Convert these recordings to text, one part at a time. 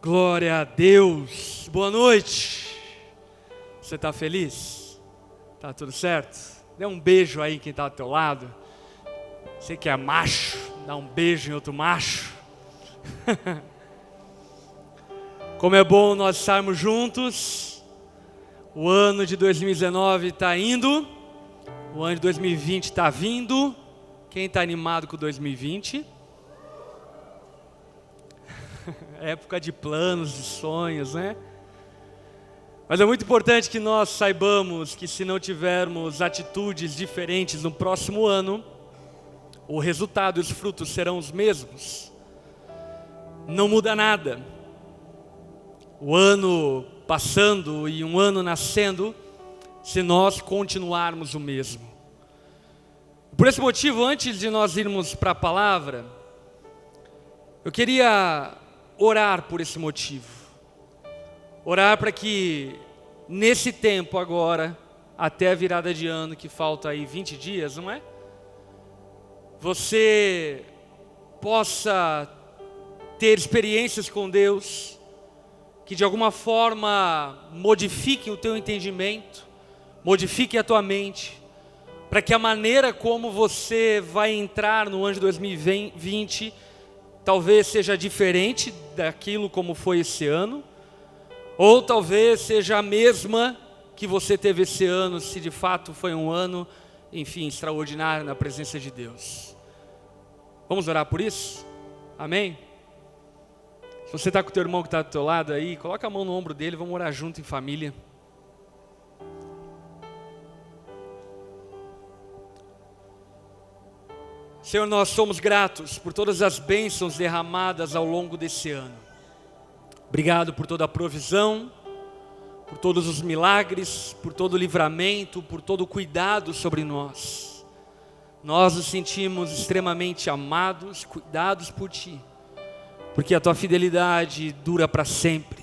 Glória a Deus. Boa noite. Você está feliz? Tá tudo certo? Dê um beijo aí quem está ao teu lado. Você que é macho, dá um beijo em outro macho. Como é bom nós estarmos juntos. O ano de 2019 está indo. O ano de 2020 está vindo. Quem está animado com 2020? Época de planos, de sonhos, né? Mas é muito importante que nós saibamos que se não tivermos atitudes diferentes no próximo ano, o resultado e os frutos serão os mesmos. Não muda nada. O ano passando e um ano nascendo, se nós continuarmos o mesmo. Por esse motivo, antes de nós irmos para a palavra, eu queria orar por esse motivo. Orar para que nesse tempo agora, até a virada de ano, que falta aí 20 dias, não é? Você possa ter experiências com Deus, que de alguma forma modifiquem o teu entendimento, modifiquem a tua mente, para que a maneira como você vai entrar no ano de 2020 talvez seja diferente daquilo como foi esse ano, ou talvez seja a mesma que você teve esse ano, se de fato foi um ano, enfim, extraordinário na presença de Deus. Vamos orar por isso? Amém? Se você está com o teu irmão que está do teu lado aí, coloca a mão no ombro dele, vamos orar junto em família. Senhor, nós somos gratos por todas as bênçãos derramadas ao longo desse ano. Obrigado por toda a provisão, por todos os milagres, por todo o livramento, por todo o cuidado sobre nós. Nós nos sentimos extremamente amados, cuidados por Ti, porque a Tua fidelidade dura para sempre.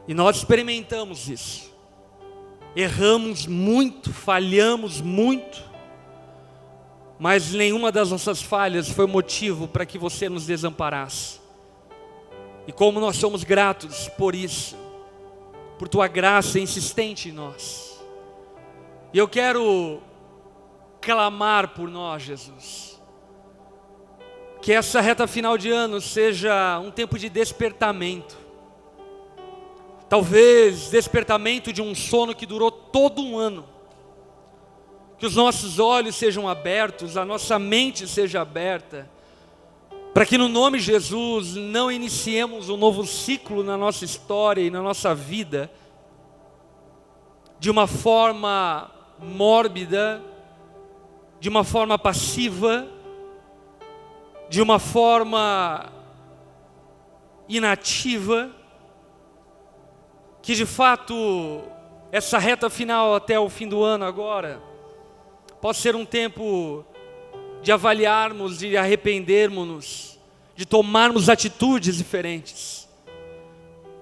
E nós experimentamos isso. Erramos muito, falhamos muito, mas nenhuma das nossas falhas foi motivo para que você nos desamparasse. E como nós somos gratos por isso, por Tua graça insistente em nós. E eu quero clamar por nós, Jesus. Que essa reta final de ano seja um tempo de despertamento. Talvez despertamento de um sono que durou todo um ano. Que os nossos olhos sejam abertos, a nossa mente seja aberta, para que no nome de Jesus não iniciemos um novo ciclo na nossa história e na nossa vida, de uma forma mórbida, de uma forma passiva, de uma forma inativa, que de fato essa reta final até o fim do ano agora, pode ser um tempo de avaliarmos, de arrependermos-nos, de tomarmos atitudes diferentes,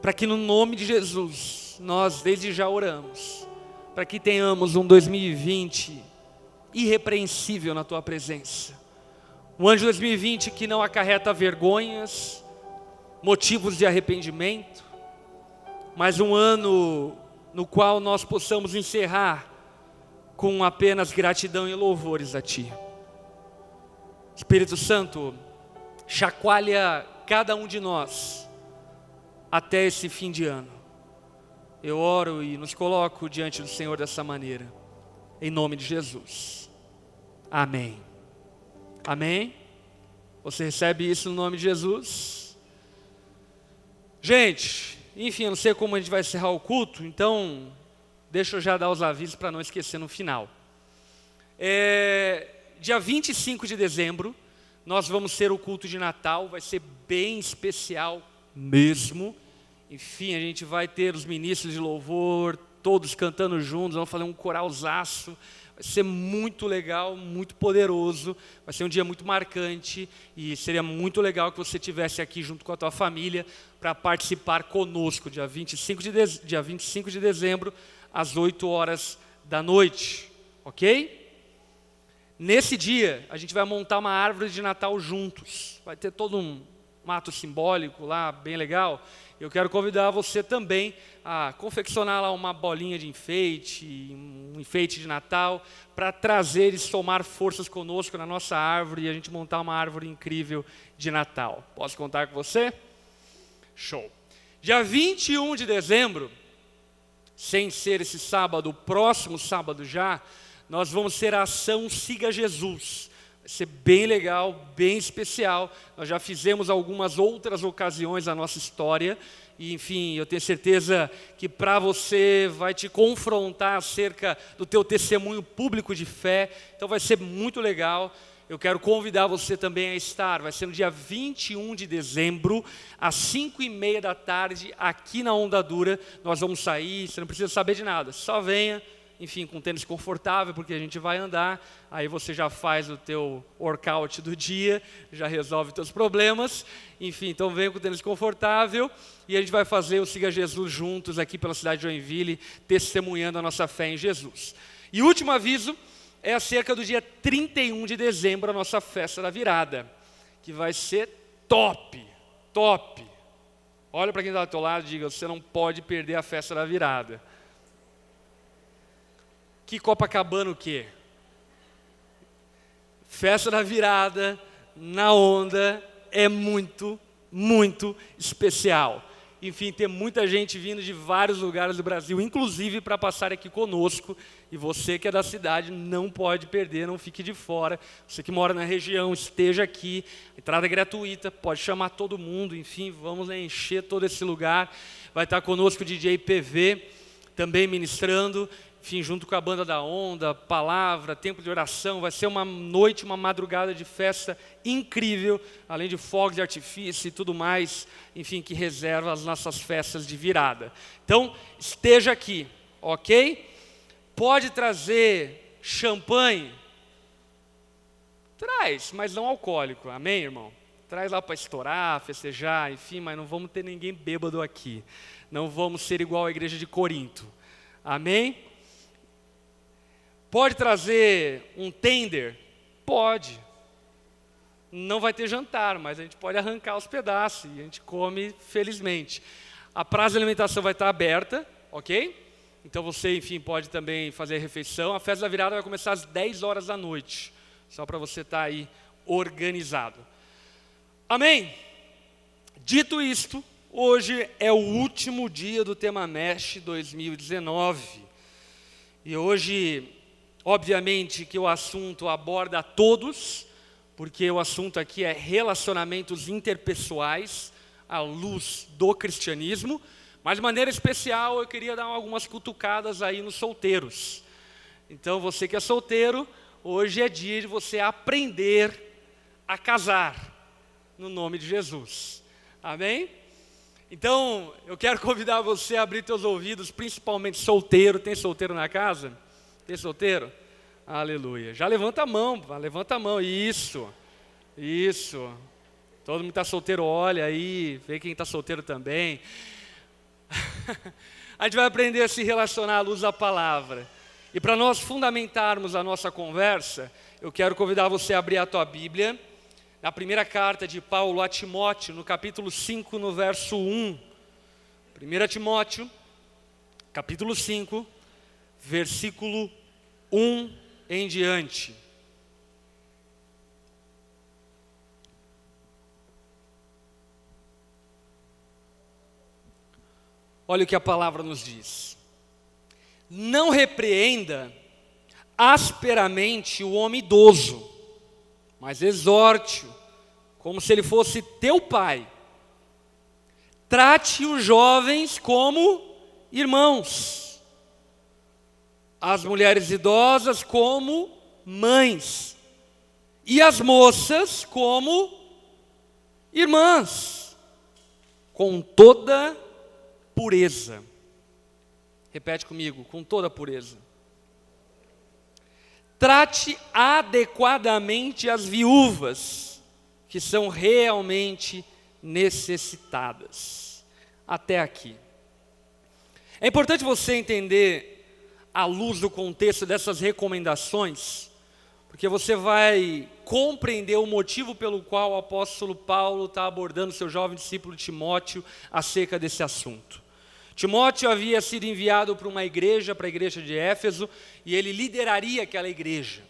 para que no nome de Jesus, nós desde já oramos, para que tenhamos um 2020 irrepreensível na Tua presença. Um ano de 2020 que não acarreta vergonhas, motivos de arrependimento, mas um ano no qual nós possamos encerrar com apenas gratidão e louvores a Ti. Espírito Santo, chacoalha cada um de nós até esse fim de ano. Eu oro e nos coloco diante do Senhor dessa maneira, em nome de Jesus. Amém. Amém? Você recebe isso no nome de Jesus? Gente, enfim, eu não sei como a gente vai encerrar o culto, então deixa eu já dar os avisos para não esquecer no final. Dia 25 de dezembro, nós vamos ter o culto de Natal, vai ser bem especial mesmo. Enfim, a gente vai ter os ministros de louvor, todos cantando juntos, vamos fazer um coralzaço. Vai ser muito legal, muito poderoso, vai ser um dia muito marcante e seria muito legal que você estivesse aqui junto com a tua família para participar conosco, dia 25 de dezembro, às 8 horas da noite, ok? Nesse dia, a gente vai montar uma árvore de Natal juntos, vai ter todo um ato simbólico lá, bem legal. Eu quero convidar você também a confeccionar lá uma bolinha de enfeite, um enfeite de Natal, para trazer e somar forças conosco na nossa árvore e a gente montar uma árvore incrível de Natal. Posso contar com você? Show! Dia 21 de dezembro, sem ser esse sábado, o próximo sábado já, nós vamos ter a ação Siga Jesus. Vai ser bem legal, bem especial. Nós já fizemos algumas outras ocasiões na nossa história. E, enfim, eu tenho certeza que para você vai te confrontar acerca do teu testemunho público de fé. Então vai ser muito legal. Eu quero convidar você também a estar. Vai ser no dia 21 de dezembro, às 5h30 da tarde, aqui na Onda Dura. Nós vamos sair, você não precisa saber de nada. Só venha. Enfim, com tênis confortável, porque a gente vai andar, aí você já faz o teu workout do dia, já resolve os teus problemas, enfim, então venha com tênis confortável, e a gente vai fazer o Siga Jesus juntos aqui pela cidade de Joinville, testemunhando a nossa fé em Jesus. E o último aviso é acerca do dia 31 de dezembro, a nossa festa da virada, que vai ser top, top. Olha para quem está do teu lado e diga, você não pode perder a festa da virada. Que Copacabana o quê? Festa da virada, na Onda, é muito, muito especial. Enfim, tem muita gente vindo de vários lugares do Brasil, inclusive para passar aqui conosco. E você que é da cidade não pode perder, não fique de fora. Você que mora na região, esteja aqui. A entrada é gratuita, pode chamar todo mundo. Enfim, vamos encher todo esse lugar. Vai estar conosco o DJ PV, também ministrando. Enfim, junto com a banda da Onda, palavra, tempo de oração, vai ser uma noite, uma madrugada de festa incrível, além de fogos de artifício e tudo mais, enfim, que reserva as nossas festas de virada. Então, esteja aqui, ok? Pode trazer champanhe? Traz, mas não alcoólico, amém, irmão? Traz lá para estourar, festejar, enfim, mas não vamos ter ninguém bêbado aqui. Não vamos ser igual à igreja de Corinto, amém? Pode trazer um tender? Pode. Não vai ter jantar, mas a gente pode arrancar os pedaços e a gente come felizmente. A praça de alimentação vai estar aberta, ok? Então você, enfim, pode também fazer a refeição. A festa da virada vai começar às 10 horas da noite, só para você estar aí organizado. Amém? Dito isto, hoje é o último dia do Tema Mesh 2019. E hoje, obviamente que o assunto aborda a todos, porque o assunto aqui é relacionamentos interpessoais à luz do cristianismo, mas de maneira especial eu queria dar algumas cutucadas aí nos solteiros. Então você que é solteiro, hoje é dia de você aprender a casar, no nome de Jesus. Amém? Então eu quero convidar você a abrir teus ouvidos, principalmente solteiro. Tem solteiro na casa? Tem solteiro? Aleluia. Já levanta a mão. Isso. Todo mundo está solteiro, olha aí, vê quem está solteiro também. A gente vai aprender a se relacionar à luz da palavra. E para nós fundamentarmos a nossa conversa, eu quero convidar você a abrir a tua Bíblia, na primeira carta de Paulo a Timóteo, no capítulo 5, no verso 1. 1 Timóteo, capítulo 5, versículo 1 em diante. Olha o que a palavra nos diz. Não repreenda asperamente o homem idoso, mas exorte-o, como se ele fosse teu pai. Trate os jovens como irmãos, as mulheres idosas como mães, e as moças como irmãs, com toda pureza. Repete comigo, com toda pureza. Trate adequadamente as viúvas, que são realmente necessitadas. Até aqui. É importante você entender, à luz do contexto dessas recomendações, porque você vai compreender o motivo pelo qual o apóstolo Paulo está abordando seu jovem discípulo Timóteo acerca desse assunto. Timóteo havia sido enviado para uma igreja, para a igreja de Éfeso, e ele lideraria aquela igreja.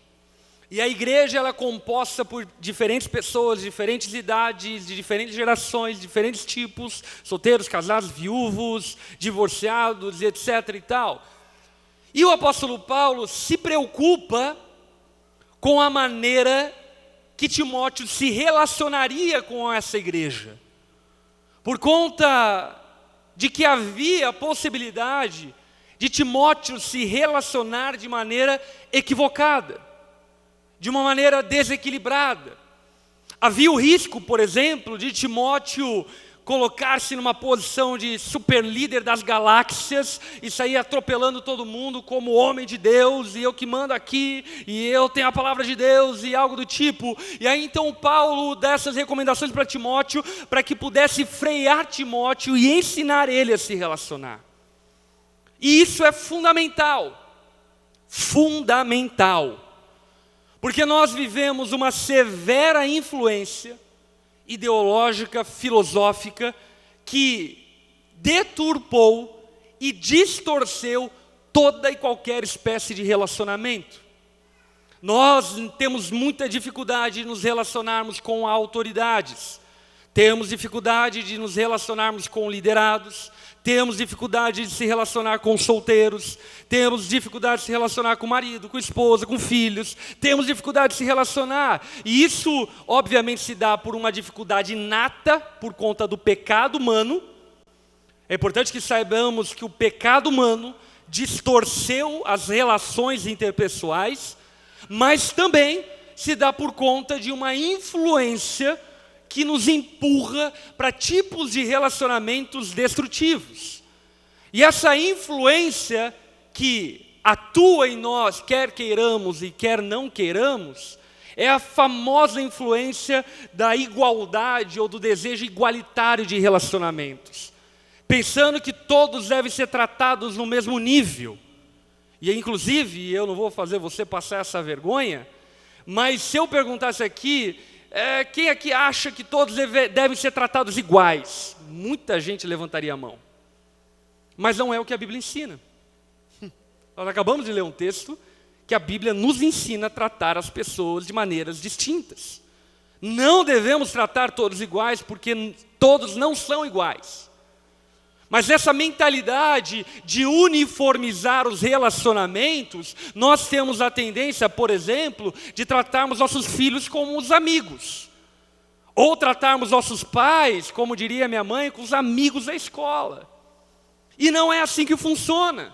E a igreja ela é composta por diferentes pessoas, diferentes idades, de diferentes gerações, diferentes tipos, solteiros, casados, viúvos, divorciados, etc. e tal. E o apóstolo Paulo se preocupa com a maneira que Timóteo se relacionaria com essa igreja, por conta de que havia a possibilidade de Timóteo se relacionar de maneira equivocada, de uma maneira desequilibrada. Havia o risco, por exemplo, de Timóteo colocar-se numa posição de super líder das galáxias e sair atropelando todo mundo como homem de Deus, e eu que mando aqui, e eu tenho a palavra de Deus, e algo do tipo. E aí então Paulo dá essas recomendações para Timóteo, para que pudesse frear Timóteo e ensinar ele a se relacionar. E isso é fundamental, porque nós vivemos uma severa influência ideológica, filosófica, que deturpou e distorceu toda e qualquer espécie de relacionamento. Nós temos muita dificuldade de nos relacionarmos com autoridades, temos dificuldade de nos relacionarmos com liderados, temos dificuldade de se relacionar com solteiros, temos dificuldade de se relacionar com marido, com esposa, com filhos, temos dificuldade de se relacionar. E isso, obviamente, se dá por uma dificuldade inata, por conta do pecado humano. É importante que saibamos que o pecado humano distorceu as relações interpessoais, mas também se dá por conta de uma influência que nos empurra para tipos de relacionamentos destrutivos. E essa influência que atua em nós, quer queiramos e quer não queiramos, é a famosa influência da igualdade ou do desejo igualitário de relacionamentos. Pensando que todos devem ser tratados no mesmo nível. E inclusive, eu não vou fazer você passar essa vergonha, mas se eu perguntasse aqui, quem aqui acha que todos devem ser tratados iguais? Muita gente levantaria a mão. Mas não é o que a Bíblia ensina. Nós acabamos de ler um texto que a Bíblia nos ensina a tratar as pessoas de maneiras distintas. Não devemos tratar todos iguais, porque todos não são iguais. Mas essa mentalidade de uniformizar os relacionamentos, nós temos a tendência, por exemplo, de tratarmos nossos filhos como os amigos. Ou tratarmos nossos pais, como diria minha mãe, com os amigos da escola. E não é assim que funciona.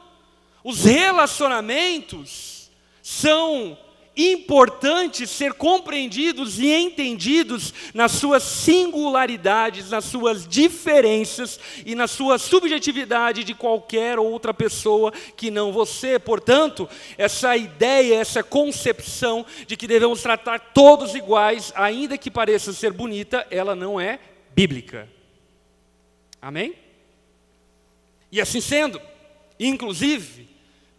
Os relacionamentos são importantes ser compreendidos e entendidos nas suas singularidades, nas suas diferenças e na sua subjetividade de qualquer outra pessoa que não você. Portanto, essa ideia, essa concepção de que devemos tratar todos iguais, ainda que pareça ser bonita, ela não é bíblica. Amém? E assim sendo, inclusive,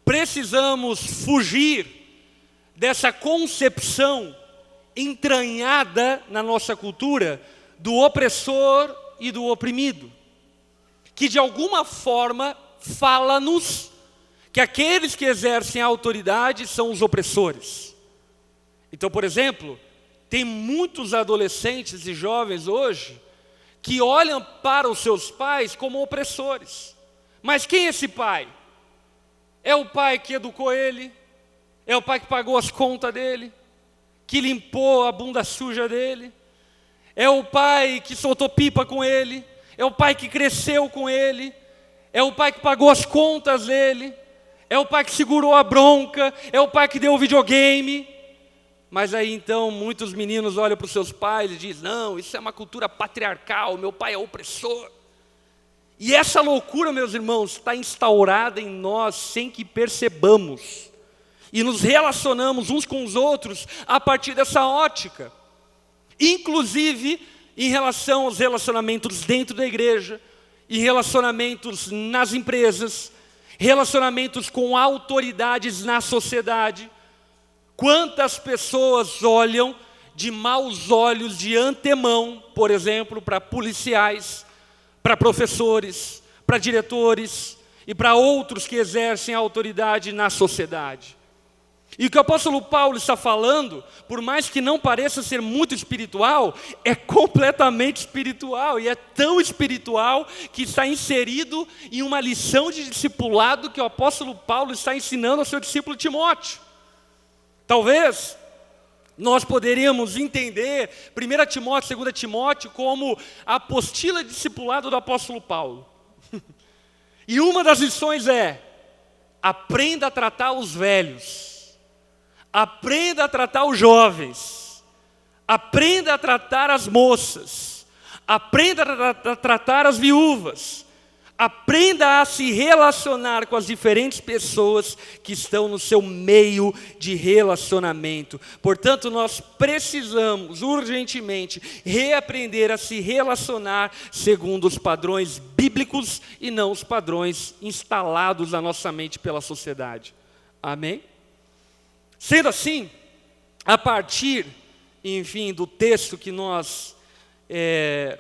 precisamos fugir dessa concepção entranhada na nossa cultura do opressor e do oprimido, que de alguma forma fala-nos que aqueles que exercem a autoridade são os opressores. Então, por exemplo, tem muitos adolescentes e jovens hoje que olham para os seus pais como opressores. Mas quem é esse pai? É o pai que educou ele? É o pai que pagou as contas dele, que limpou a bunda suja dele. É o pai que soltou pipa com ele. É o pai que cresceu com ele. É o pai que pagou as contas dele. É o pai que segurou a bronca. É o pai que deu o videogame. Mas aí então muitos meninos olham para os seus pais e dizem: não, isso é uma cultura patriarcal, meu pai é opressor. E essa loucura, meus irmãos, está instaurada em nós sem que percebamos. E nos relacionamos uns com os outros a partir dessa ótica. Inclusive em relação aos relacionamentos dentro da igreja, em relacionamentos nas empresas, relacionamentos com autoridades na sociedade. Quantas pessoas olham de maus olhos de antemão, por exemplo, para policiais, para professores, para diretores e para outros que exercem a autoridade na sociedade. E o que o apóstolo Paulo está falando, por mais que não pareça ser muito espiritual, é completamente espiritual, e é tão espiritual que está inserido em uma lição de discipulado que o apóstolo Paulo está ensinando ao seu discípulo Timóteo. Talvez nós poderíamos entender 1 Timóteo, 2 Timóteo como a apostila de discipulado do apóstolo Paulo. E uma das lições é: aprenda a tratar os velhos. Aprenda a tratar os jovens, aprenda a tratar as moças, aprenda a tratar as viúvas, aprenda a se relacionar com as diferentes pessoas que estão no seu meio de relacionamento. Portanto, nós precisamos urgentemente reaprender a se relacionar segundo os padrões bíblicos e não os padrões instalados na nossa mente pela sociedade. Amém? Sendo assim, a partir, enfim, do texto que nós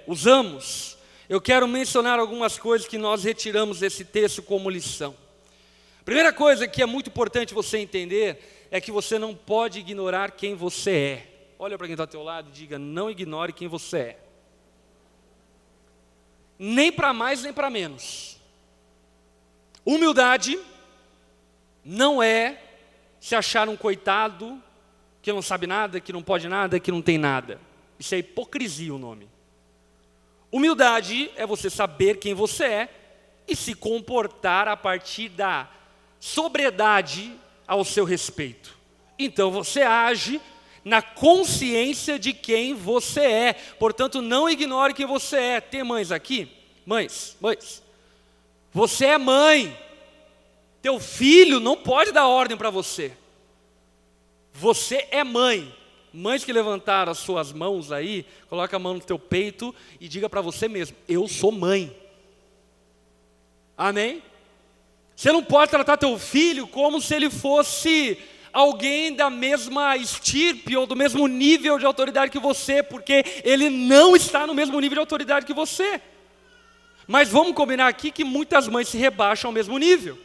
usamos, eu quero mencionar algumas coisas que nós retiramos desse texto como lição. Primeira coisa que é muito importante você entender é que você não pode ignorar quem você é. Olha para quem está ao teu lado e diga: não ignore quem você é. Nem para mais, nem para menos. Humildade não é se achar um coitado que não sabe nada, que não pode nada, que não tem nada. Isso é hipocrisia o nome. Humildade é você saber quem você é e se comportar a partir da sobriedade ao seu respeito. Então você age na consciência de quem você é. Portanto, não ignore quem você é. Tem mães aqui? Mães. Você é mãe. Teu filho não pode dar ordem para você. Você é mãe. Mães que levantaram as suas mãos aí, coloca a mão no teu peito e diga para você mesmo: eu sou mãe. Amém? Você não pode tratar teu filho como se ele fosse alguém da mesma estirpe ou do mesmo nível de autoridade que você, porque ele não está no mesmo nível de autoridade que você. Mas vamos combinar aqui que muitas mães se rebaixam ao mesmo nível.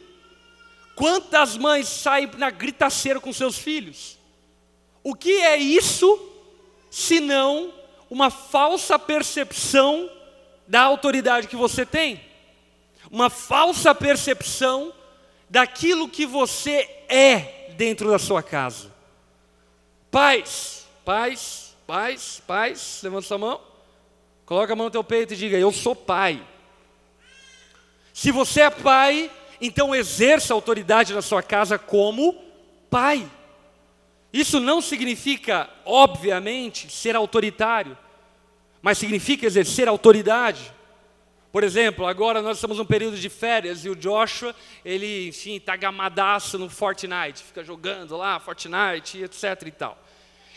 Quantas mães saem na gritaceira com seus filhos? O que é isso, senão uma falsa percepção da autoridade que você tem? Uma falsa percepção daquilo que você é dentro da sua casa. Pais, levanta sua mão, coloca a mão no teu peito e diga: eu sou pai. Se você é pai, então exerça a autoridade na sua casa como pai. Isso não significa, obviamente, ser autoritário, mas significa exercer autoridade. Por exemplo, agora nós estamos num período de férias e o Joshua, ele, enfim, está gamadaço no Fortnite, fica jogando lá Fortnite, etc e tal.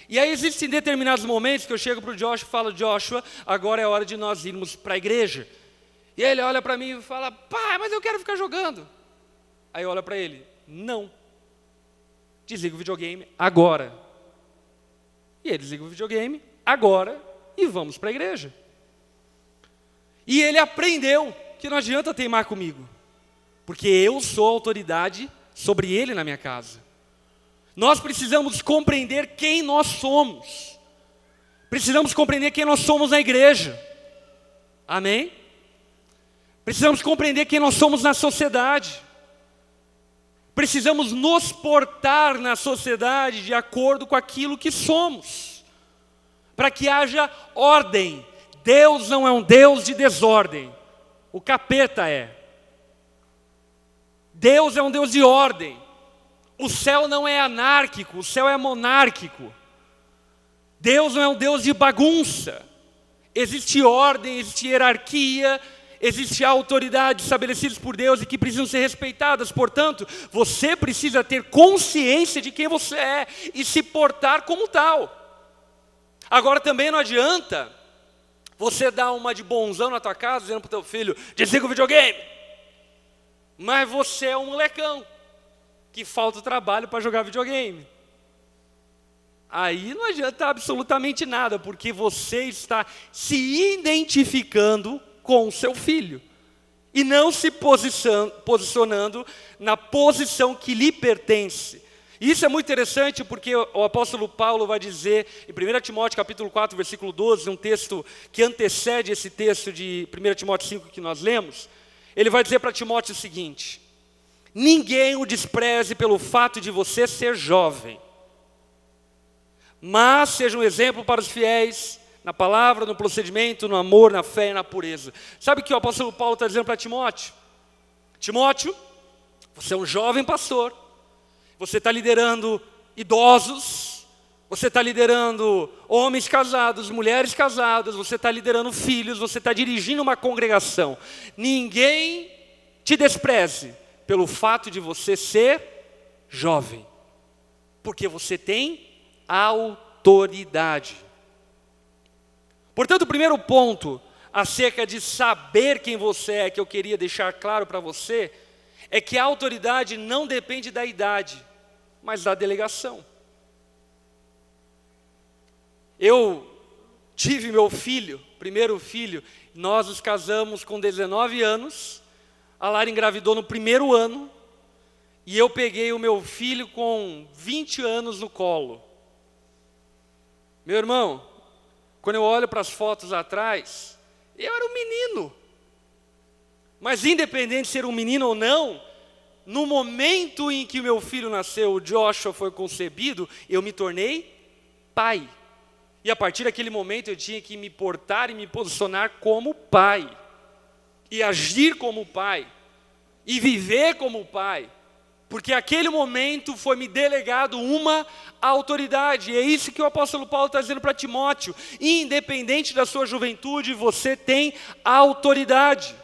E aí existem determinados momentos que eu chego para o Joshua e falo: Joshua, agora é hora de nós irmos para a igreja. E ele olha para mim e fala: pai, mas eu quero ficar jogando. Aí eu olho para ele: não. Desliga o videogame agora. E ele desliga o videogame agora e vamos para a igreja. E ele aprendeu que não adianta teimar comigo, porque eu sou a autoridade sobre ele na minha casa. Nós precisamos compreender quem nós somos. Precisamos compreender quem nós somos na igreja. Amém? Precisamos compreender quem nós somos na sociedade. Precisamos nos portar na sociedade de acordo com aquilo que somos, para que haja ordem. Deus não é um Deus de desordem, o capeta é. Deus é um Deus de ordem. O céu não é anárquico, o céu é monárquico. Deus não é um Deus de bagunça. Existe ordem, existe hierarquia, existe autoridade estabelecidas por Deus e que precisam ser respeitadas. Portanto, você precisa ter consciência de quem você é e se portar como tal. Agora também não adianta você dar uma de bonzão na tua casa, dizendo para o teu filho: desliga o videogame. Mas você é um molecão que falta trabalho para jogar videogame. aí não adianta absolutamente nada, porque você está se identificando com o seu filho e não se posicionando na posição que lhe pertence. E isso é muito interessante porque o apóstolo Paulo vai dizer em 1 Timóteo capítulo 4, versículo 12, um texto que antecede esse texto de 1 Timóteo 5 que nós lemos, ele vai dizer para Timóteo o seguinte: ninguém o despreze pelo fato de você ser jovem, mas seja um exemplo para os fiéis na palavra, no procedimento, no amor, na fé e na pureza. Sabe o que o apóstolo Paulo está dizendo para Timóteo? Timóteo, você é um jovem pastor, você está liderando idosos, você está liderando homens casados, mulheres casadas, você está liderando filhos, você está dirigindo uma congregação. Ninguém te despreze pelo fato de você ser jovem, porque você tem autoridade. Portanto, o primeiro ponto acerca de saber quem você é, que eu queria deixar claro para você, é que a autoridade não depende da idade, mas da delegação. Eu tive meu filho, primeiro filho, nós nos casamos com 19 anos, a Lara engravidou no primeiro ano, e eu peguei o meu filho com 20 anos no colo. Meu irmão, quando eu olho para as fotos atrás, eu era um menino. Mas independente de ser um menino ou não, no momento em que o meu filho nasceu, o Joshua foi concebido, eu me tornei pai. E a partir daquele momento eu tinha que me portar e me posicionar como pai. E agir como pai. E viver como pai. Porque aquele momento foi me delegado uma autoridade. E é isso que o apóstolo Paulo está dizendo para Timóteo. Independente da sua juventude, você tem autoridade.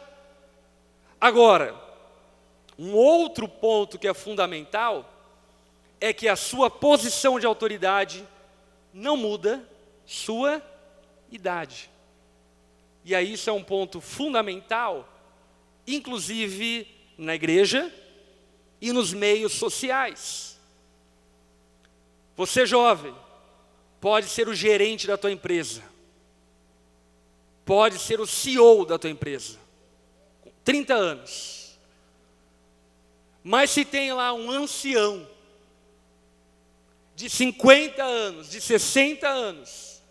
Agora, um outro ponto que é fundamental é que a sua posição de autoridade não muda sua idade. E aí isso é um ponto fundamental, inclusive na igreja e nos meios sociais. Você jovem pode ser o gerente da tua empresa, pode ser o CEO da tua empresa, com 30 anos. Mas se tem lá um ancião de 50 anos, de 60 anos,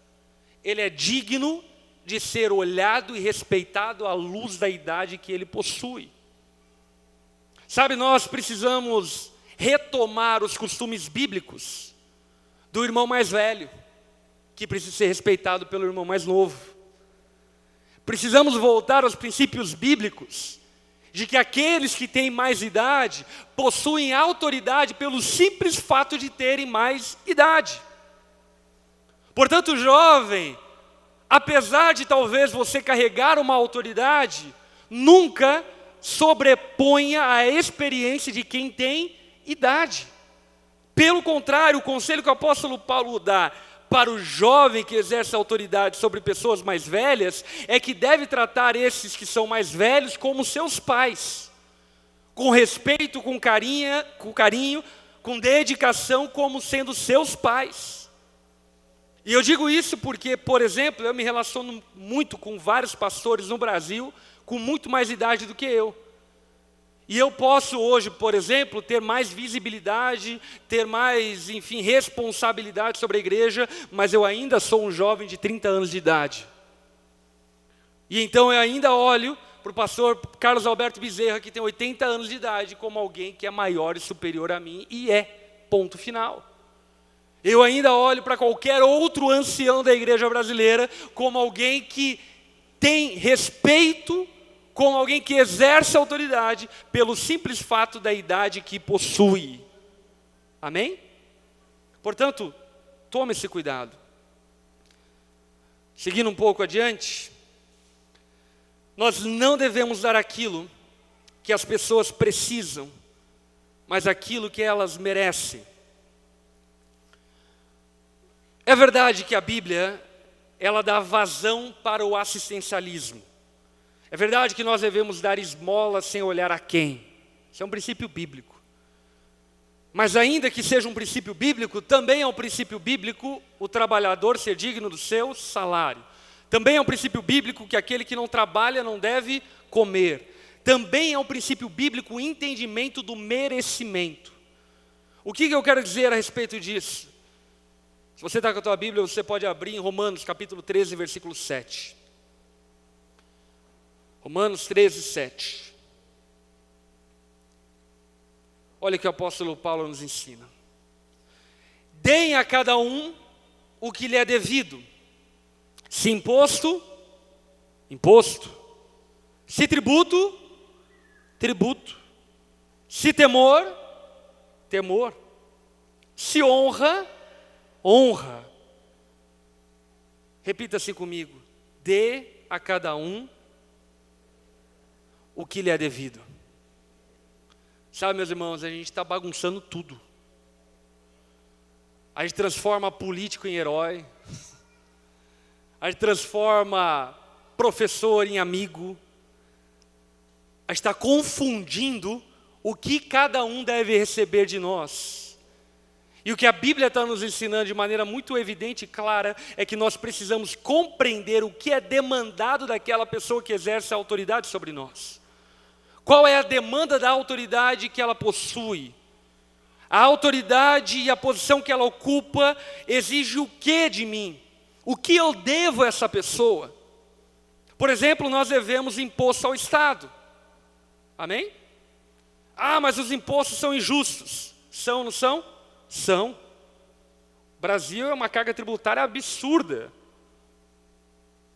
ele é digno de ser olhado e respeitado à luz da idade que ele possui. Sabe, nós precisamos retomar os costumes bíblicos do irmão mais velho, que precisa ser respeitado pelo irmão mais novo. Precisamos voltar aos princípios bíblicos, de que aqueles que têm mais idade possuem autoridade pelo simples fato de terem mais idade. Portanto, jovem, apesar de talvez você carregar uma autoridade, nunca sobreponha a experiência de quem tem idade. Pelo contrário, o conselho que o apóstolo Paulo dá para o jovem que exerce autoridade sobre pessoas mais velhas é que deve tratar esses que são mais velhos como seus pais, com respeito, com carinho, com dedicação, como sendo seus pais. E eu digo isso porque, por exemplo, eu me relaciono muito com vários pastores no Brasil com muito mais idade do que eu. E eu posso hoje, por exemplo, ter mais visibilidade, ter mais, enfim, responsabilidade sobre a igreja, mas eu ainda sou um jovem de 30 anos de idade. E então eu ainda olho para o pastor Carlos Alberto Bezerra, que tem 80 anos de idade, como alguém que é maior e superior a mim, e é, ponto final. Eu ainda olho para qualquer outro ancião da igreja brasileira como alguém que tem respeito, como alguém que exerce autoridade pelo simples fato da idade que possui. Amém? Portanto, tome esse cuidado. Seguindo um pouco adiante, nós não devemos dar aquilo que as pessoas precisam, mas aquilo que elas merecem. É verdade que a Bíblia, ela dá vazão para o assistencialismo. É verdade que nós devemos dar esmola sem olhar a quem. Isso é um princípio bíblico. Mas ainda que seja um princípio bíblico, também é um princípio bíblico o trabalhador ser digno do seu salário. Também é um princípio bíblico que aquele que não trabalha não deve comer. Também é um princípio bíblico o entendimento do merecimento. O que eu quero dizer a respeito disso? Se você está com a tua Bíblia, você pode abrir em Romanos capítulo 13, versículo 7. Romanos 13, 7. Olha o que o apóstolo Paulo nos ensina. Deem a cada um o que lhe é devido. Se imposto, imposto. Se tributo, tributo. Se temor, temor. Se honra, honra. Repita assim comigo. Dê a cada um o que lhe é devido. Sabe, meus irmãos, a gente está bagunçando tudo. A gente transforma político em herói. A gente transforma professor em amigo. A gente está confundindo o que cada um deve receber de nós. E o que a Bíblia está nos ensinando de maneira muito evidente e clara é que nós precisamos compreender o que é demandado daquela pessoa que exerce a autoridade sobre nós. Qual é a demanda da autoridade que ela possui? A autoridade e a posição que ela ocupa exige o que de mim? O que eu devo a essa pessoa? Por exemplo, nós devemos imposto ao Estado. Amém? Ah, mas os impostos são injustos. São, não são? São. O Brasil é uma carga tributária absurda.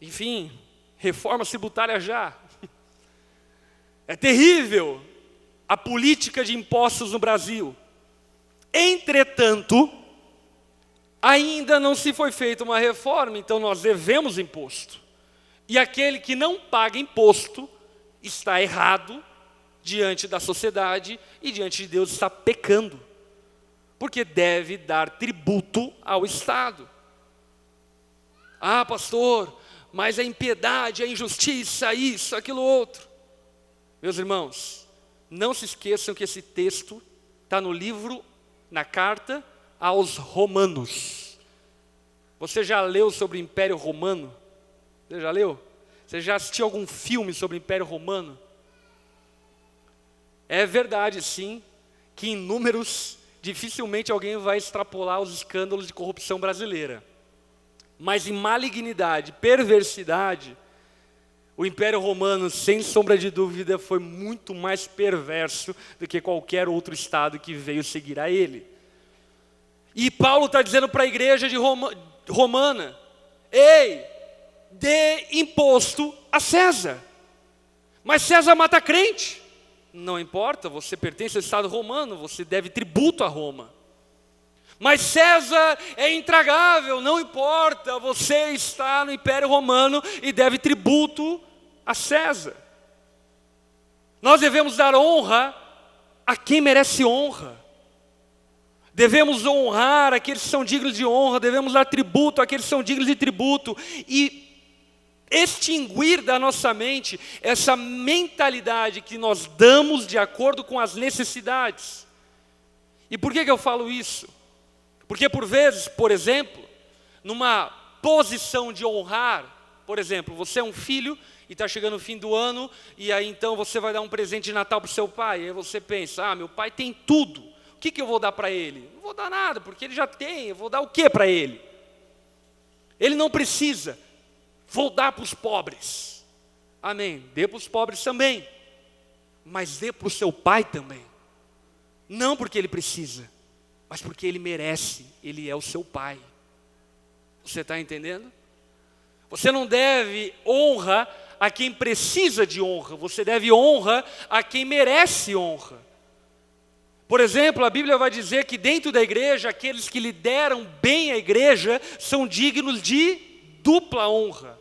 Enfim, reforma tributária já. É terrível a política de impostos no Brasil. Entretanto, ainda não se foi feita uma reforma, então nós devemos imposto. E aquele que não paga imposto está errado diante da sociedade e diante de Deus está pecando. Porque deve dar tributo ao Estado. Ah, pastor, mas a impiedade, a injustiça, isso, aquilo, outro. Meus irmãos, não se esqueçam que esse texto está no livro, na carta aos Romanos. Você já leu sobre o Império Romano? Você já leu? Você já assistiu algum filme sobre o Império Romano? É verdade, sim, que em números dificilmente alguém vai extrapolar os escândalos de corrupção brasileira. Mas em malignidade, perversidade, o Império Romano, sem sombra de dúvida, foi muito mais perverso do que qualquer outro estado que veio seguir a ele. E Paulo está dizendo para a igreja romana, ei, dê imposto a César. Mas César mata crente. Não importa, você pertence ao Estado romano, você deve tributo a Roma. Mas César é intragável, não importa, você está no Império Romano e deve tributo a César. Nós devemos dar honra a quem merece honra. Devemos honrar aqueles que são dignos de honra, devemos dar tributo àqueles que são dignos de tributo. E extinguir da nossa mente essa mentalidade que nós damos de acordo com as necessidades. E por que eu falo isso? Porque por vezes, por exemplo, numa posição de honrar, por exemplo, você é um filho e está chegando o fim do ano, e aí então você vai dar um presente de Natal para o seu pai, e aí você pensa, meu pai tem tudo, o que eu vou dar para ele? Não vou dar nada, porque ele já tem, eu vou dar o que para ele? Ele não precisa, vou dar para os pobres. Amém, dê para os pobres também, mas dê para o seu pai também. Não porque ele precisa, mas porque ele merece, ele é o seu pai. Você está entendendo? Você não deve honra a quem precisa de honra, você deve honra a quem merece honra. Por exemplo, a Bíblia vai dizer que dentro da igreja, aqueles que lideram bem a igreja são dignos de dupla honra.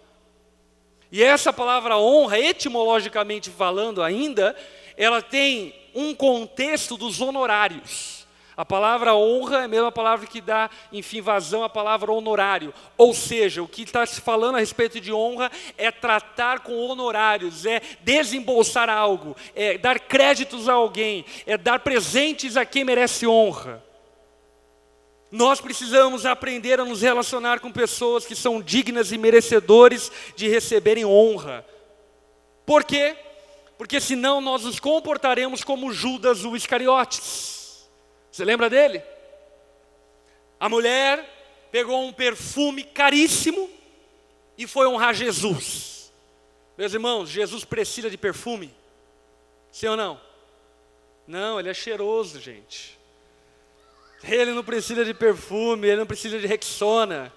E essa palavra honra, etimologicamente falando ainda, ela tem um contexto dos honorários. A palavra honra é a mesma palavra que dá, enfim, vazão à palavra honorário. Ou seja, o que está se falando a respeito de honra é tratar com honorários, é desembolsar algo, é dar créditos a alguém, é dar presentes a quem merece honra. Nós precisamos aprender a nos relacionar com pessoas que são dignas e merecedores de receberem honra. Por quê? Porque senão nós nos comportaremos como Judas o Iscariotes. Você lembra dele? A mulher pegou um perfume caríssimo e foi honrar Jesus. Meus irmãos, Jesus precisa de perfume? Sim ou não? Não, ele é cheiroso, gente. Ele não precisa de perfume, ele não precisa de Rexona.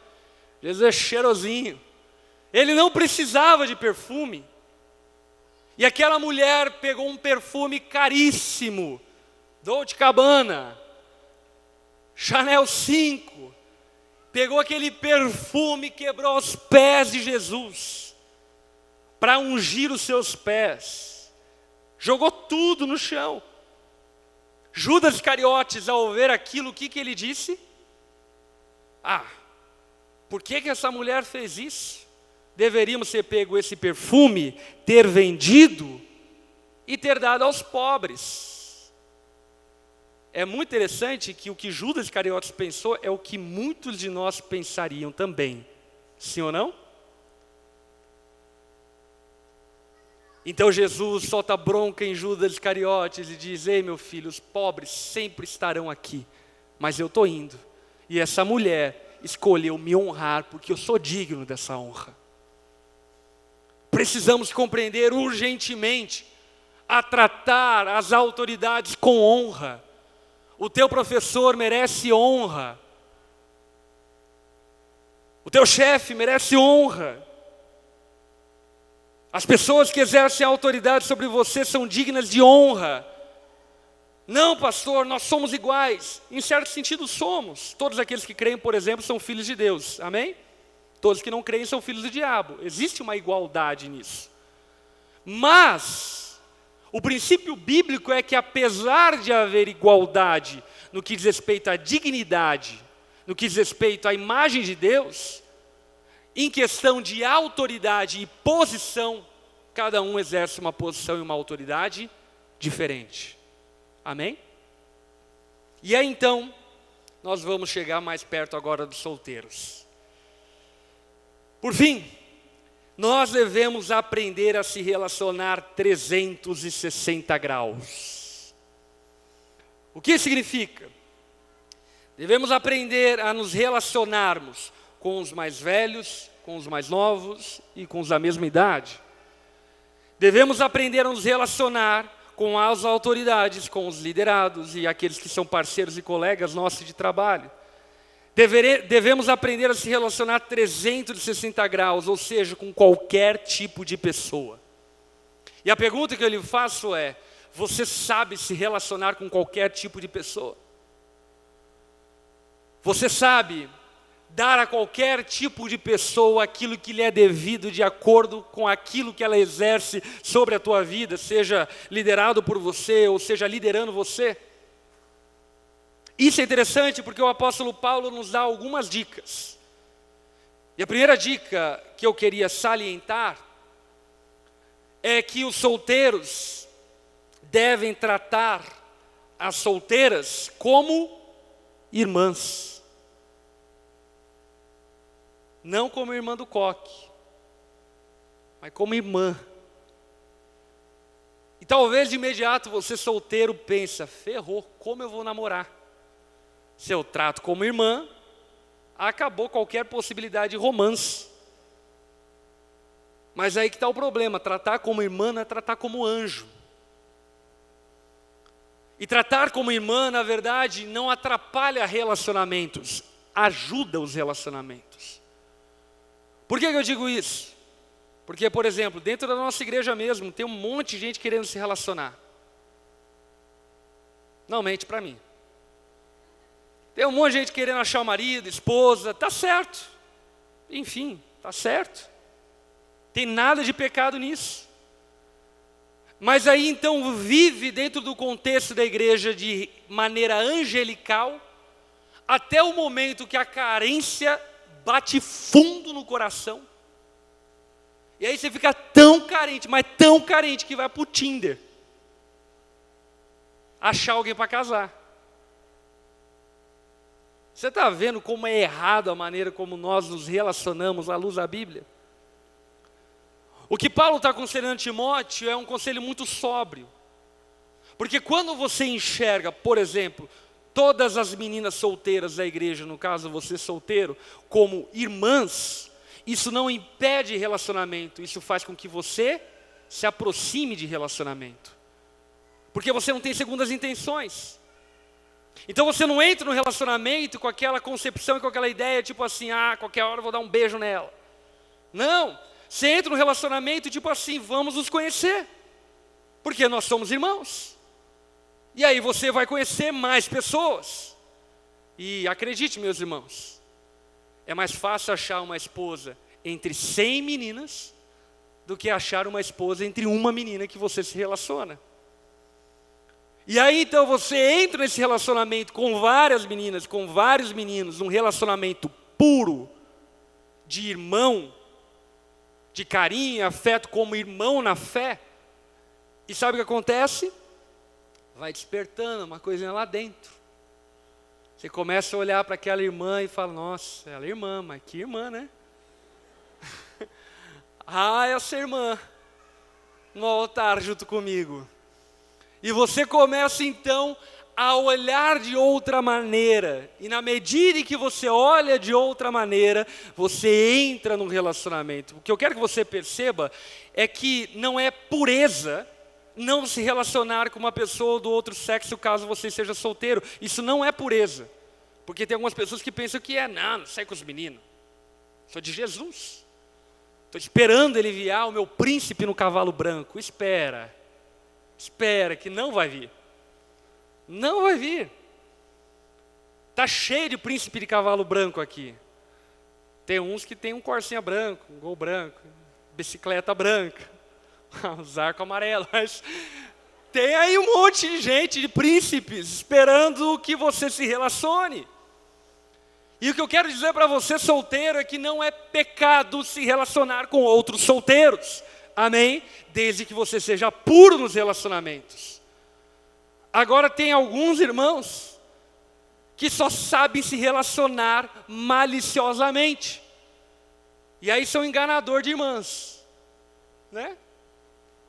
Jesus é cheirosinho. Ele não precisava de perfume. E aquela mulher pegou um perfume caríssimo, Dolce & Gabbana, Chanel 5, pegou aquele perfume e quebrou os pés de Jesus, para ungir os seus pés, jogou tudo no chão. Judas Iscariotes, ao ver aquilo, o que ele disse? Por que essa mulher fez isso? Deveríamos ter pego esse perfume, ter vendido e ter dado aos pobres. É muito interessante que o que Judas Iscariotes pensou é o que muitos de nós pensariam também. Sim ou não? Então Jesus solta bronca em Judas Iscariotes e diz: ei, meu filho, os pobres sempre estarão aqui, mas eu estou indo. E essa mulher escolheu me honrar porque eu sou digno dessa honra. Precisamos compreender urgentemente a tratar as autoridades com honra. O teu professor merece honra. O teu chefe merece honra. As pessoas que exercem autoridade sobre você são dignas de honra. Não, pastor, nós somos iguais. Em certo sentido somos. Todos aqueles que creem, por exemplo, são filhos de Deus. Amém? Todos que não creem são filhos do diabo. Existe uma igualdade nisso. Mas o princípio bíblico é que, apesar de haver igualdade no que diz respeito à dignidade, no que diz respeito à imagem de Deus, em questão de autoridade e posição, cada um exerce uma posição e uma autoridade diferente. Amém? E aí então, nós vamos chegar mais perto agora dos solteiros. Por fim, nós devemos aprender a se relacionar 360 graus. O que significa? Devemos aprender a nos relacionarmos com os mais velhos, com os mais novos e com os da mesma idade. Devemos aprender a nos relacionar com as autoridades, com os liderados e aqueles que são parceiros e colegas nossos de trabalho. Devemos aprender a se relacionar 360 graus, ou seja, com qualquer tipo de pessoa. E a pergunta que eu lhe faço é: você sabe se relacionar com qualquer tipo de pessoa? Você sabe dar a qualquer tipo de pessoa aquilo que lhe é devido de acordo com aquilo que ela exerce sobre a tua vida, seja liderado por você ou seja liderando você? Isso é interessante porque o apóstolo Paulo nos dá algumas dicas. E a primeira dica que eu queria salientar é que os solteiros devem tratar as solteiras como irmãs. Não como irmã do coque, mas como irmã. E talvez de imediato você solteiro pensa: ferrou, como eu vou namorar? Se eu trato como irmã, acabou qualquer possibilidade de romance. Mas aí que está o problema: tratar como irmã não é tratar como anjo. E tratar como irmã, na verdade, não atrapalha relacionamentos, ajuda os relacionamentos. Por que eu digo isso? Porque, por exemplo, dentro da nossa igreja mesmo, tem um monte de gente querendo se relacionar. Não mente para mim. Tem um monte de gente querendo achar o marido, esposa, tá certo. Enfim, tá certo. Tem nada de pecado nisso. Mas aí então vive dentro do contexto da igreja de maneira angelical, até o momento que a carência bate fundo no coração. E aí você fica tão carente, mas tão carente que vai pro Tinder achar alguém para casar. Você está vendo como é errado a maneira como nós nos relacionamos à luz da Bíblia? O que Paulo está aconselhando Timóteo é um conselho muito sóbrio. Porque quando você enxerga, por exemplo, todas as meninas solteiras da igreja, no caso você solteiro, como irmãs, isso não impede relacionamento, isso faz com que você se aproxime de relacionamento. Porque você não tem segundas intenções. Então você não entra no relacionamento com aquela concepção e com aquela ideia, tipo assim, qualquer hora eu vou dar um beijo nela. Não, você entra no relacionamento tipo assim, vamos nos conhecer. Porque nós somos irmãos. E aí você vai conhecer mais pessoas. E acredite, meus irmãos, é mais fácil achar uma esposa entre 100 meninas do que achar uma esposa entre uma menina que você se relaciona. E aí então você entra nesse relacionamento com várias meninas, com vários meninos, um relacionamento puro, de irmão, de carinho, afeto como irmão na fé. E sabe o que acontece? Vai despertando uma coisinha lá dentro. Você começa a olhar para aquela irmã e fala, nossa, ela é irmã, mas que irmã, né? Essa irmã no altar junto comigo. E você começa então a olhar de outra maneira. E na medida em que você olha de outra maneira, você entra num relacionamento. O que eu quero que você perceba é que não é pureza não se relacionar com uma pessoa do outro sexo caso você seja solteiro. Isso não é pureza. Porque tem algumas pessoas que pensam que não sai com os meninos. Sou de Jesus. Estou esperando ele enviar o meu príncipe no cavalo branco. Espera que não vai vir. Não vai vir. Está cheio de príncipe de cavalo branco aqui. Tem uns que tem um Corsinha branco, um Gol branco, bicicleta branca, uns arcos amarelos, mas tem aí um monte de gente, de príncipes, esperando que você se relacione. E o que eu quero dizer para você solteiro é que não é pecado se relacionar com outros solteiros. Amém? Desde que você seja puro nos relacionamentos. Agora tem alguns irmãos que só sabem se relacionar maliciosamente. E aí são enganador de irmãs, né?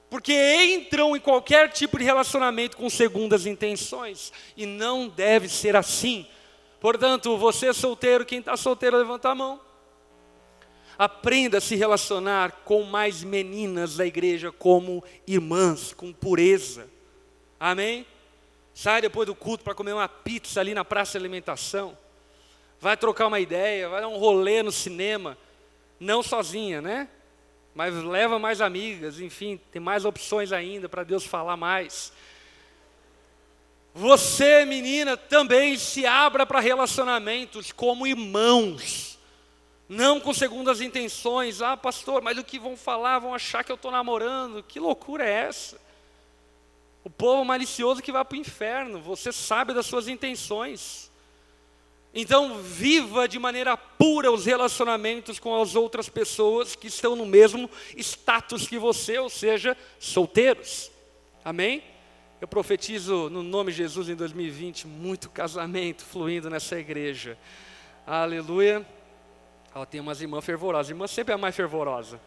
Porque entram em qualquer tipo de relacionamento com segundas intenções. E não deve ser assim. Portanto, você solteiro, quem está solteiro, levanta a mão. Aprenda a se relacionar com mais meninas da igreja como irmãs, com pureza. Amém? Sai depois do culto para comer uma pizza ali na praça de alimentação. Vai trocar uma ideia, vai dar um rolê no cinema. Não sozinha, né? Mas leva mais amigas, enfim, tem mais opções ainda para Deus falar mais. Você, menina, também se abra para relacionamentos como irmãos. Não com segundas intenções. Pastor, mas o que vão falar? Vão achar que eu estou namorando. Que loucura é essa? O povo malicioso que vai para o inferno. Você sabe das suas intenções. Então, viva de maneira pura os relacionamentos com as outras pessoas que estão no mesmo status que você, ou seja, solteiros. Amém? Eu profetizo no nome de Jesus em 2020, muito casamento fluindo nessa igreja. Aleluia. Tem umas irmãs fervorosas. Irmã sempre é a mais fervorosa.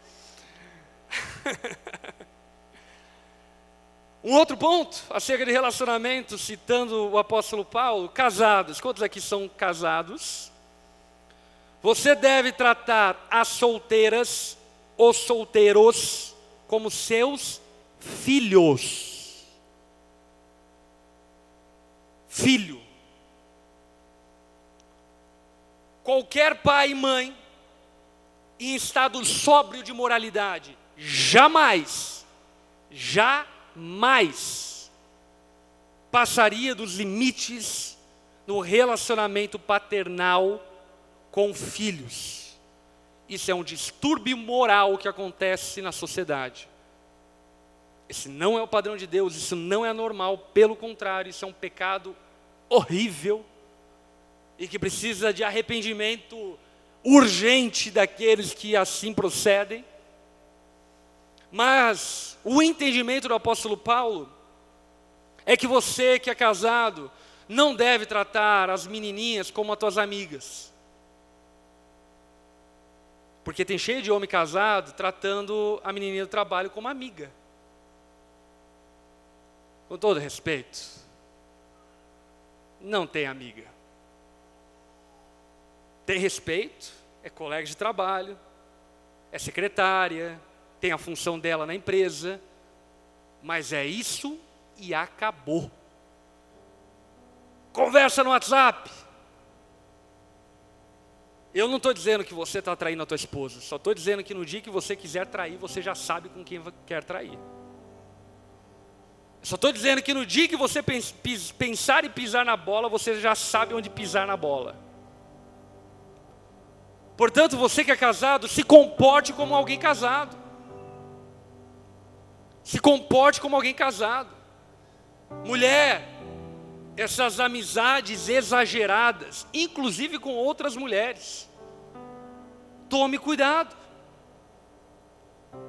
Um outro ponto, acerca de relacionamento, citando o apóstolo Paulo, casados. Quantos aqui são casados? Você deve tratar as solteiras, os solteiros, como seus filhos. Filho. Qualquer pai e mãe, em estado sóbrio de moralidade, jamais passaria dos limites no relacionamento paternal com filhos. Isso é um distúrbio moral que acontece na sociedade. Esse não é o padrão de Deus, isso não é normal, pelo contrário, isso é um pecado horrível e que precisa de arrependimento urgente daqueles que assim procedem. Mas o entendimento do apóstolo Paulo é que você que é casado não deve tratar as menininhas como as tuas amigas. Porque tem cheio de homem casado tratando a menininha do trabalho como amiga. Com todo respeito, não tem amiga. Tem respeito, é colega de trabalho, é secretária, tem a função dela na empresa, mas é isso e acabou. Conversa no WhatsApp. Eu não estou dizendo que você está traindo a tua esposa, só estou dizendo que no dia que você quiser trair, você já sabe com quem quer trair. Só estou dizendo que no dia que você pensar e pisar na bola, você já sabe onde pisar na bola. Portanto, você que é casado, se comporte como alguém casado. Se comporte como alguém casado. Mulher, essas amizades exageradas, inclusive com outras mulheres, tome cuidado.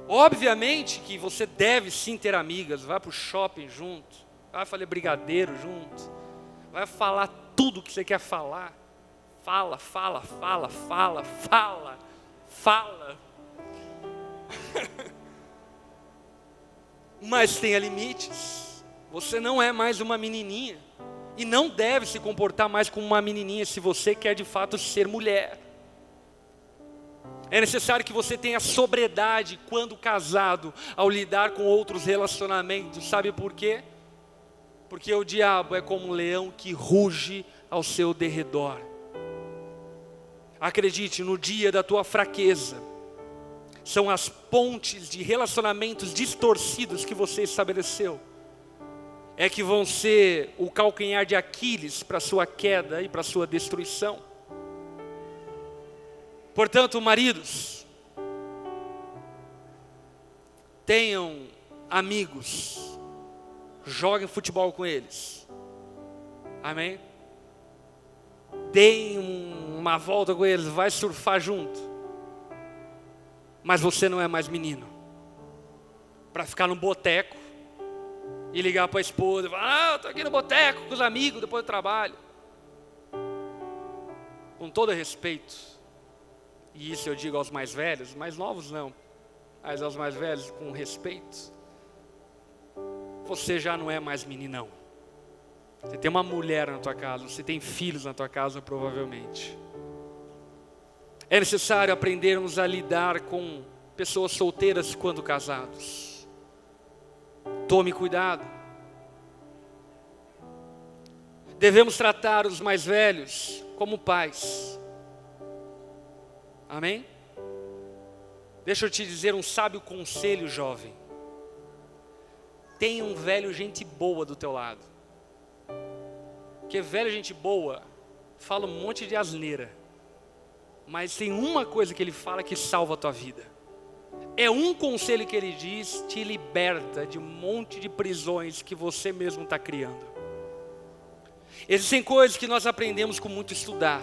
Obviamente que você deve sim ter amigas, vai para o shopping junto, vai fazer brigadeiro junto, vai falar tudo que você quer falar. Fala. Mas tenha limites. Você não é mais uma menininha e não deve se comportar mais como uma menininha se você quer de fato ser mulher. É necessário que você tenha sobriedade quando casado, ao lidar com outros relacionamentos. Sabe por quê? Porque o diabo é como um leão que ruge ao seu derredor. Acredite, no dia da tua fraqueza, são as pontes de relacionamentos distorcidos que você estabeleceu, é que vão ser o calcanhar de Aquiles para a sua queda e para a sua destruição. Portanto, maridos, tenham amigos, joguem futebol com eles, amém? Deem uma volta com eles, vai surfar junto. Mas você não é mais menino para ficar no boteco e ligar para a esposa e falar: eu estou aqui no boteco com os amigos depois do trabalho. Com todo respeito, e isso eu digo aos mais velhos, mais novos não, mas aos mais velhos com respeito, você já não é mais meninão. Você tem uma mulher na tua casa, você tem filhos na tua casa provavelmente. É necessário aprendermos a lidar com pessoas solteiras quando casados. Tome cuidado. Devemos tratar os mais velhos como pais. Amém? Deixa eu te dizer um sábio conselho, jovem. Tenha um velho gente boa do teu lado. Porque velho gente boa fala um monte de asneira. Mas tem uma coisa que ele fala que salva a tua vida. É um conselho que ele diz, te liberta de um monte de prisões que você mesmo está criando. Existem coisas que nós aprendemos com muito estudar,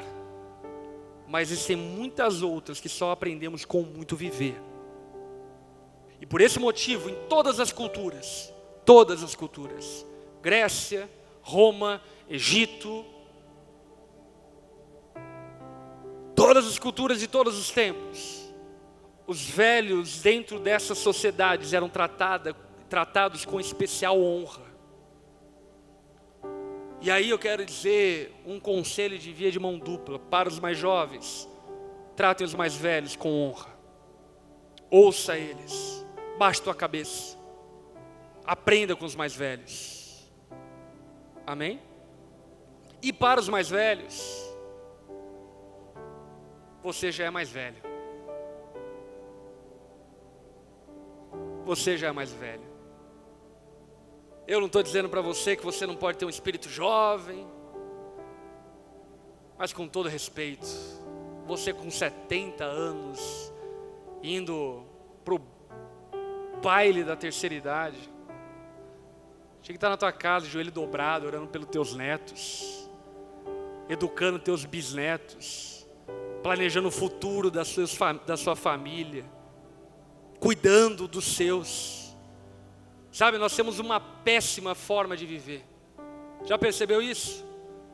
mas existem muitas outras que só aprendemos com muito viver. E por esse motivo, em todas as culturas, Grécia, Roma, Egito, todas as culturas de todos os tempos, os velhos dentro dessas sociedades eram tratados com especial honra. E aí eu quero dizer um conselho de via de mão dupla para os mais jovens: tratem os mais velhos com honra. Ouça eles, baixe tua cabeça, aprenda com os mais velhos. Amém? E para os mais velhos, você já é mais velho. Você já é mais velho. Eu não estou dizendo para você que você não pode ter um espírito jovem, mas com todo respeito, você com 70 anos, indo para o baile da terceira idade, Tinha que estar na tua casa, joelho dobrado, orando pelos teus netos, educando teus bisnetos, planejando o futuro da sua família, cuidando dos seus. Sabe, nós temos uma péssima forma de viver. Já percebeu isso?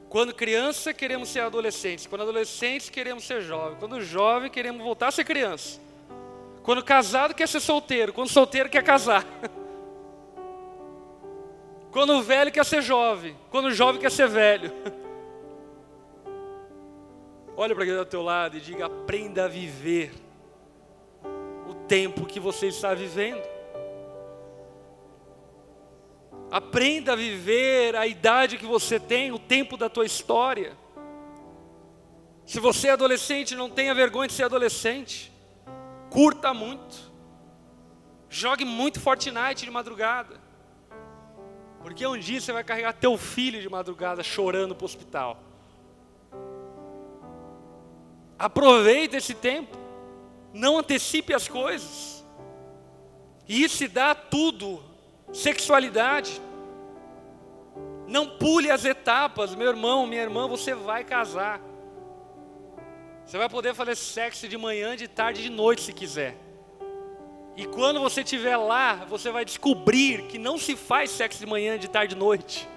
Quando criança queremos ser adolescentes, quando adolescentes queremos ser jovens, quando jovem queremos voltar a ser criança, quando casado quer ser solteiro, quando solteiro quer casar, quando velho quer ser jovem, quando jovem quer ser velho. Olha para quem está ao teu lado e diga: aprenda a viver o tempo que você está vivendo. Aprenda a viver a idade que você tem, o tempo da tua história. Se você é adolescente, não tenha vergonha de ser adolescente. Curta muito. Jogue muito Fortnite de madrugada. Porque um dia você vai carregar teu filho de madrugada chorando para o hospital. Aproveite esse tempo. Não antecipe as coisas. E isso se dá tudo. Sexualidade. Não pule as etapas, meu irmão, minha irmã, você vai casar. Você vai poder fazer sexo de manhã, de tarde, de noite se quiser. E quando você estiver lá, você vai descobrir que não se faz sexo de manhã, de tarde, de noite.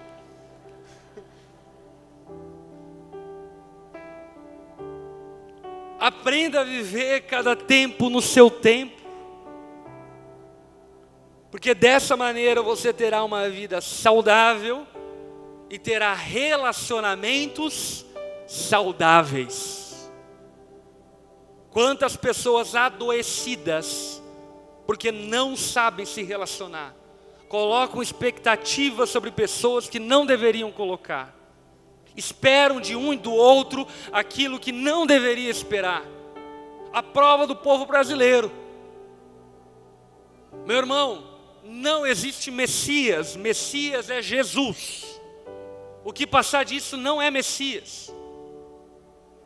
Aprenda a viver cada tempo no seu tempo. Porque dessa maneira você terá uma vida saudável e terá relacionamentos saudáveis. Quantas pessoas adoecidas, porque não sabem se relacionar, colocam expectativas sobre pessoas que não deveriam colocar. Esperam de um e do outro aquilo que não deveria esperar. A prova do povo brasileiro. Meu irmão, não existe Messias, Messias é Jesus. O que passar disso não é Messias.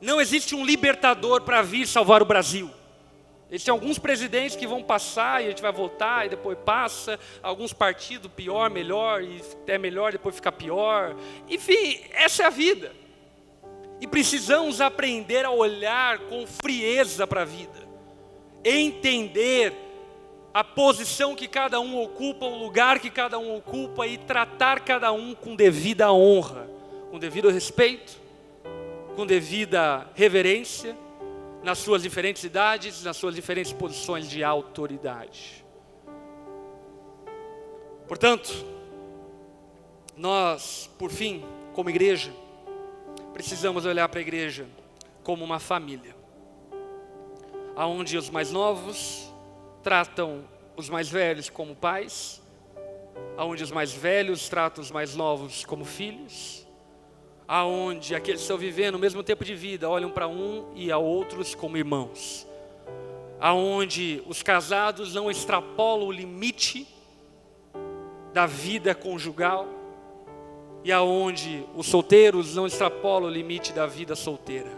Não existe um libertador para vir salvar o Brasil. Existem alguns presidentes que vão passar e a gente vai voltar e depois passa. Alguns partidos, pior, melhor, e até melhor, depois fica pior. Enfim, essa é a vida. E precisamos aprender a olhar com frieza para a vida. Entender a posição que cada um ocupa, o lugar que cada um ocupa e tratar cada um com devida honra, com devido respeito, com devida reverência, nas suas diferentes idades, nas suas diferentes posições de autoridade. Portanto, nós, por fim, como igreja, precisamos olhar para a igreja como uma família, onde os mais novos tratam os mais velhos como pais, onde os mais velhos tratam os mais novos como filhos, aonde aqueles que estão vivendo o mesmo tempo de vida olham para um e a outros como irmãos, aonde os casados não extrapolam o limite da vida conjugal e aonde os solteiros não extrapolam o limite da vida solteira.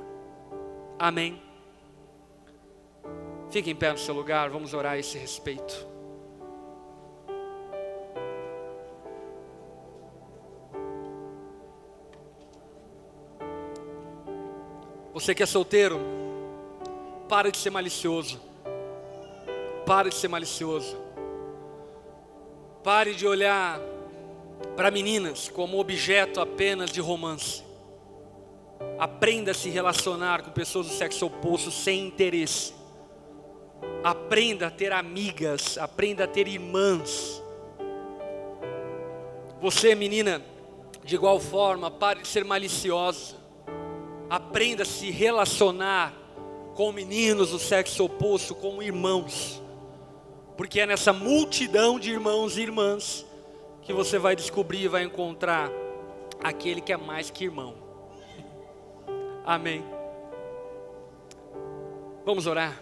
Amém? Fique em pé no seu lugar, vamos orar a esse respeito. Você que é solteiro, para de ser malicioso. Para de ser malicioso. Pare de olhar para meninas como objeto apenas de romance. Aprenda a se relacionar com pessoas do sexo oposto sem interesse. Aprenda a ter amigas, aprenda a ter irmãs. Você, menina, de igual forma, pare de ser maliciosa. Aprenda a se relacionar com meninos do sexo oposto como irmãos. Porque é nessa multidão de irmãos e irmãs que você vai descobrir e vai encontrar aquele que é mais que irmão. Amém. Vamos orar.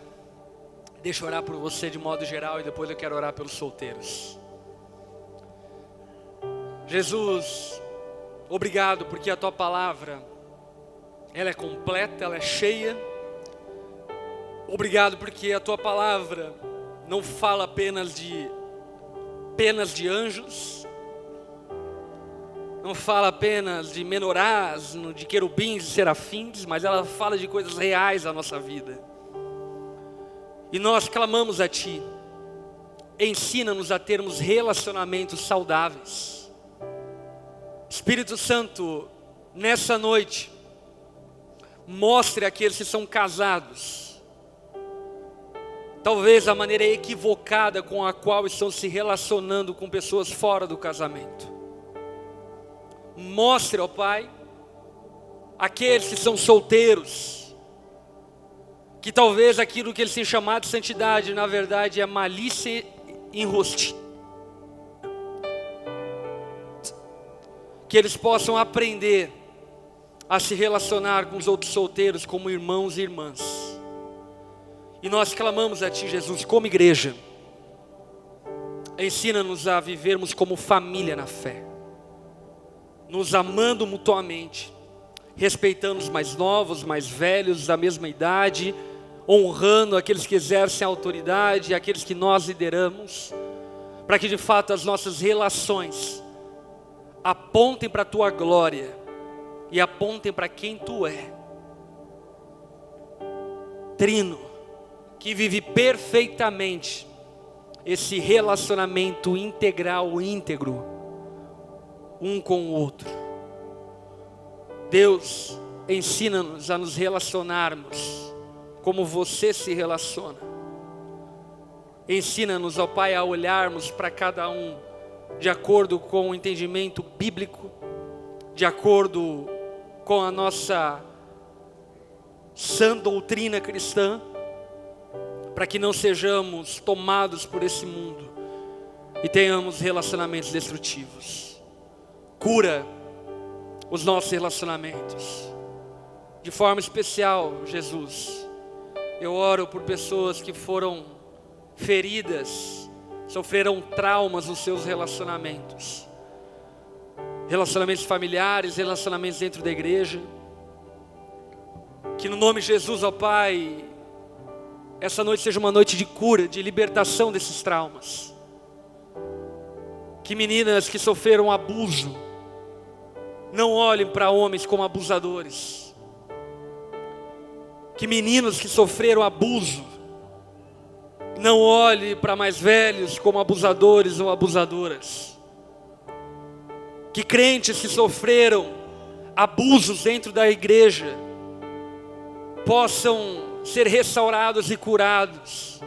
Deixa eu orar por você de modo geral e depois eu quero orar pelos solteiros. Jesus, obrigado porque a Tua palavra, ela é completa, ela é cheia. Obrigado porque a Tua palavra não fala apenas de penas de anjos, não fala apenas de menorás, de querubins e serafins, mas ela fala de coisas reais da nossa vida. E nós clamamos a Ti, ensina-nos a termos relacionamentos saudáveis. Espírito Santo, nessa noite, mostre àqueles que são casados, talvez a maneira equivocada com a qual estão se relacionando com pessoas fora do casamento. Mostre, ó Pai, aqueles que são solteiros, que talvez aquilo que eles têm chamado de santidade, na verdade é malícia enrostada. Que eles possam aprender a se relacionar com os outros solteiros como irmãos e irmãs. E nós clamamos a Ti, Jesus, como igreja, ensina-nos a vivermos como família na fé, nos amando mutuamente, respeitando os mais novos, mais velhos, da mesma idade, honrando aqueles que exercem a autoridade, aqueles que nós lideramos, para que de fato as nossas relações apontem para a Tua glória e apontem para quem Tu é. Trino, que vive perfeitamente esse relacionamento integral, íntegro, um com o outro. Deus, ensina-nos a nos relacionarmos como Você se relaciona. Ensina-nos, ó Pai, a olharmos para cada um de acordo com o entendimento bíblico, de acordo com a nossa sã doutrina cristã, para que não sejamos tomados por esse mundo e tenhamos relacionamentos destrutivos. Cura os nossos relacionamentos. De forma especial, Jesus, eu oro por pessoas que foram feridas, sofreram traumas nos seus relacionamentos. Relacionamentos familiares, relacionamentos dentro da igreja. Que no nome de Jesus, ó Pai, essa noite seja uma noite de cura, de libertação desses traumas. Que meninas que sofreram abuso não olhem para homens como abusadores. Que meninos que sofreram abuso não olhem para mais velhos como abusadores ou abusadoras. Que crentes que sofreram abusos dentro da igreja possam ser restaurados e curados,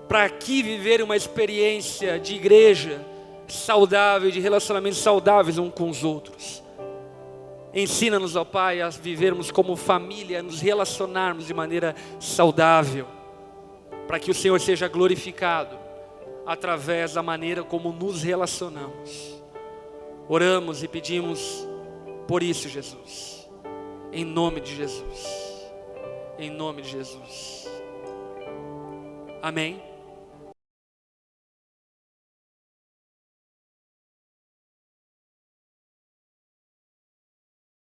para aqui viver uma experiência de igreja saudável, de relacionamentos saudáveis uns com os outros. Ensina-nos, ó Pai, a vivermos como família, a nos relacionarmos de maneira saudável, para que o Senhor seja glorificado através da maneira como nos relacionamos. Oramos e pedimos por isso, Jesus, em nome de Jesus, em nome de Jesus. Amém.